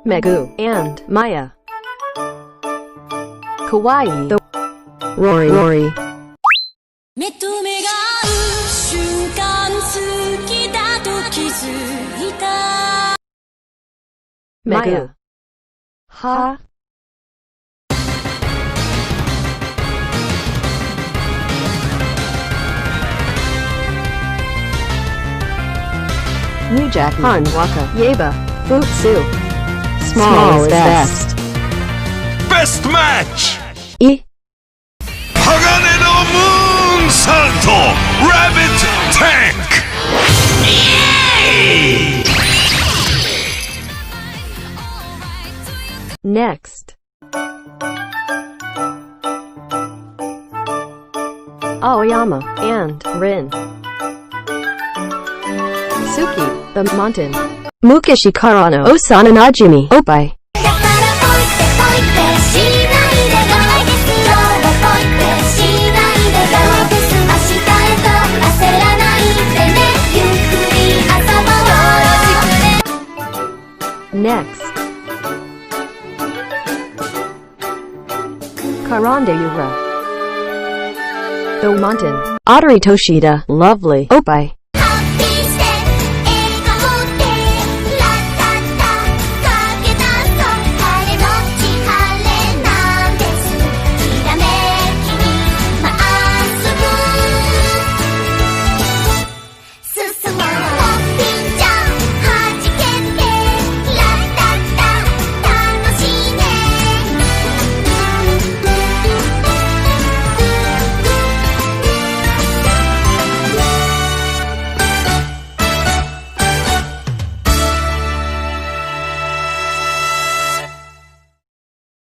Megu and Maya. Kawaii the Rory 目と目が合う瞬間好きだと気づいた Megu Ha Nujak Han Waka Yeba Futsu Small is best Best match! I鋼のムーンサルトラビットタンクNext Aoyama and Rin Suki the mountain Mukishi Karano Osana Najimi Opai だからポイってポイってしないでないですよポイってしないでよです明日へと焦らないでねゆっくり遊ぼうよろしくね Next Karande Yura The mountain Audrey Toshida Lovely Opai